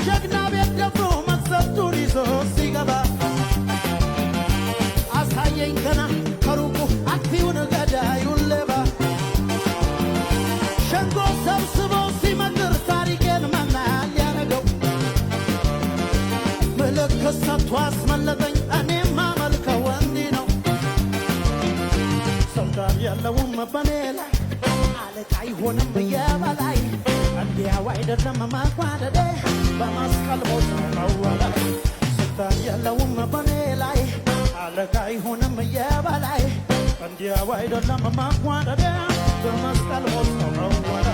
ጀግና ቤት ደፍሮ መቅሰፍቱን ይዞ ሲገባ አሳየኝ ገና ከሩቁ አጥፊውን ገዳዩን ሌባ ሸንጎ ሰብስቦ ሲመክር ታሪኬን መና ሊያረገው ምልክት ሰጥቶ አስመለጠኝ እኔም አመልከው እንዲህ ነው ሰልጣን ያለውም በኔ ላይ አለቃ አይሆንም የበላይ እንዲያው አይደለም ማጓደዴ በመስቀል ሞት መወለድ ስልጣን የለውም በኔ ላይ አለቃ አይሆንም የበላይ እንዲያው አይደለም ማጓደዴ በመስቀል ሞት መወለድ